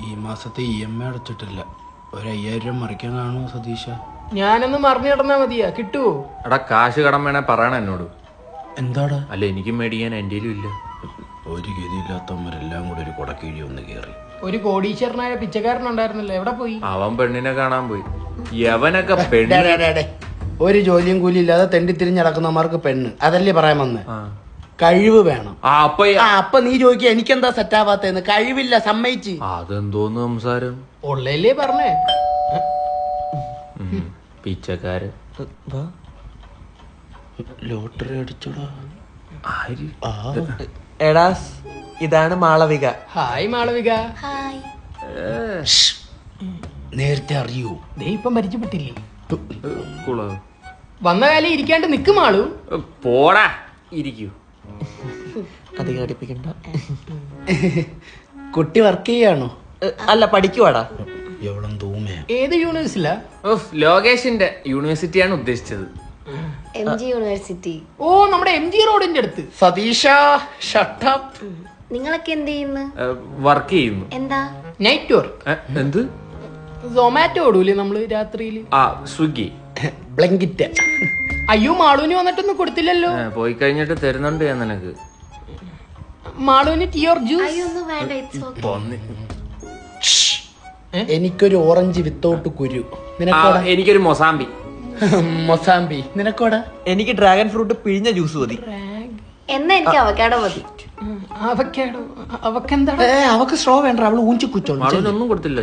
ഈ മാസത്തെ EMI അടച്ചിട്ടില്ല. ഒരു 5000 രൂപ മറിക്കാൻ കാണുമോ സതീഷ? ഞാനൊന്ന് മറിഞ്ഞു കിടന്നാ മതിയാ, കിട്ടുവോ? എടാ കാശ് കടം വേണേ പറയണ എന്നോട്. എന്താടാ? അല്ല എനിക്കും മേടിക്കാൻ എൻ്റെ ഇല്ല. ഒരു ഗതിയില്ലാത്തവന്മാരെല്ലാം കൂടെ ഒരു കൊടക്കീഴി ഒന്ന് കയറി. ഒരു കോടീശ്വരനായ പിച്ചക്കാരനുണ്ടായിരുന്നല്ലോ, എവിടെ പോയി? അവൻ പെണ്ണിനെ കാണാൻ പോയി. യവനൊക്കെ പെണ്ണ്. ഒരു ജോലിയും കൂലി ഇല്ലാതെ തെണ്ടി തിരിഞ്ഞടക്കുന്നവന്മാർക്ക് പെണ്ണ്, അതല്ലേ പറയാൻ വന്നേ. കഴിവ് വേണം. അപ്പൊ നീ ചോദിക്കുക എനിക്കെന്താ സെറ്റ് ആവാത്തേന്ന്. കഴിവില്ല, സമ്മതിച്ച്. അതെന്തോന്ന് സംസാരം? ഉള്ളല്ലേ പറഞ്ഞേ. പിച്ചക്കാര് ലോട്ടറി അടിച്ചോടാ. എടാ ഇതാണ് മാളവിക. ഹായ് മാളവിക. നേരത്തെ അറിയൂ? ദേ ഇപ്പം പരിചയപ്പെട്ടില്ലേ? കുളോ വന്ന കാലം ഇരിക്കാണ്ട് നിക്കും മാളു. പോടാ, ഇരിക്കൂ. അധികം അടിപ്പിക്കണ്ട. കുട്ടി വർക്ക് ചെയ്യാണോ? അല്ല, പഠിക്കുവാടാ. എവളം തൂമേ. ഏത് യൂണിവേഴ്സിലാ? ലോകേഷിന്റെ യൂണിവേഴ്സിറ്റിയാണ് ഉദ്ദേശിച്ചത്. MG university. ഓ, നമ്മുടെ MG റോഡിന്റെ അടുത്ത്. സതീഷ ഷട്ട് അപ്പ്. നിങ്ങളൊക്കെ എന്ത് ചെയ്യുന്നു? വർക്ക് ചെയ്യുന്നു. എന്താ? Night work. എന്ത്? സൊമാറ്റോ ഓടൂലേ നമ്മള് രാത്രിയില്? സ്വിഗ്ഗി, ബ്ലങ്കിറ്റ്. അയ്യോ, മാളുവിന് വന്നിട്ടൊന്നും കൊടുത്തില്ലല്ലോ. പോയി കഴിഞ്ഞിട്ട് തരുന്നുണ്ട് ഞാൻ നിനക്ക്. മാളുവിന് ടീ ഓർ ജ്യൂസ്? അയ്യോ ഒന്നും വേണ്ട, ഇറ്റ്സ് ഓക്കേ. എനിക്കൊരു ഓറഞ്ച് വിത്തൗട്ട് കുരു. എനിക്കൊരു മൊസാമ്പി. മൊസാമ്പി. നിനക്കോടാ? എനിക്ക് ഡ്രാഗൺ ഫ്രൂട്ട് പിഴിഞ്ഞ ജ്യൂസ് മതി. എന്നാ എനിക്ക് അവക്കാഡോ മതി. അവക്കാഡോ? അവക്കെന്താ? അവക്ക് സ്ട്രോ വേണ്ട, അവള് ഊഞ്ചി കുച്ചോളൂ. ഒന്നും കൊടുത്തില്ല.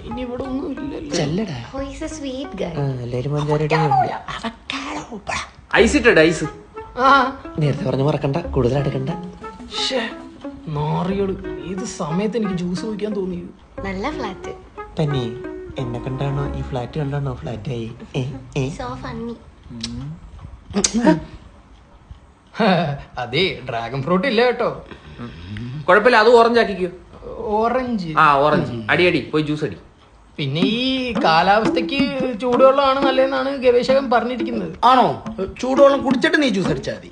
ഇനി ഇവിടെ ഒന്നും ഇല്ലല്ലോ. ചെല്ലടാ. Oh, he's a sweet guy. എല്ലാരും പഞ്ചാരയുടെ ഐസ് ഇട്ട ഐസ്. നേരത്തെ പറഞ്ഞു മറക്കണ്ട, കൂടുതൽ അടുക്കണ്ട. നാറികള്, ഏത് സമയത്ത് എനിക്ക് ജ്യൂസ് കുടിക്കാൻ തോന്നിയത്. നല്ല ഫ്ലാറ്റ്. തന്നെ എന്നെ കണ്ടാണോ ഈ ഫ്ലാറ്റ് കണ്ടാണോ ഫ്ലാറ്റ് ആയി? So funny. അതെ, ഡ്രാഗൺ ഫ്രൂട്ട് ഇല്ല കേട്ടോ. കുഴപ്പമില്ല, അത് ഓറഞ്ച് ആക്കിക്കോ. ഓറഞ്ച്? ഓറഞ്ച്. അടി പോയി ജ്യൂസ് അടി. പിന്നെ ഈ കാലാവസ്ഥക്ക് ചൂടുവെള്ളമാണ് നല്ലതെന്നാണ് ഗവേഷകൻ പറഞ്ഞിരിക്കുന്നത്. ആണോ? ചൂടുവെള്ളം കുടിച്ചിട്ട് നീ ജ്യൂസ് അടിച്ചാൽ മതി.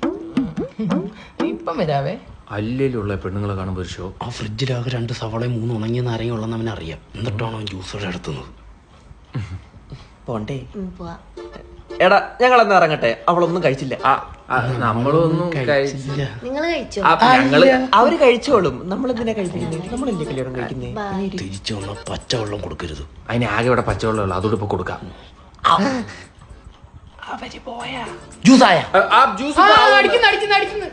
ഇപ്പം വരാവേ. അല്ലേലുള്ള പെണ്ണുങ്ങളെ കാണുമ്പോൾ ഷോ. ആ ഫ്രിഡ്ജിലാകെ 2 സവാളയും 3 ഉണങ്ങിയ നാരങ്ങ ഉള്ളെന്ന് അവനറിയാം. എന്നിട്ടാണോ ജൂസ് എടുത്തുന്നത്? പോണ്ടേ? പോവാ. എടാ ഞങ്ങളെന്നാ ഇറങ്ങട്ടെ, അവളൊന്നും കഴിച്ചില്ല. നമ്മളൊന്നും കഴിച്ചില്ല. നിങ്ങൾ കഴിച്ചോ? അവര് കഴിച്ചോളും, നമ്മളെന്തിനാ കഴിപ്പിക്കുന്നത്? നമ്മളല്ലേ കല്യാണം കഴിക്കുന്നേ. തിരിച്ചു വന്ന പച്ചവെള്ളം കൊടുക്കരുത്. അതിന് ആകെ ഇവിടെ പച്ചവെള്ളമുള്ള, അതോട് ഇപ്പൊ കൊടുക്കാം. അവര് പോയാ ജ്യൂസായ ജ്യൂസ് അടിക്കുന്നു.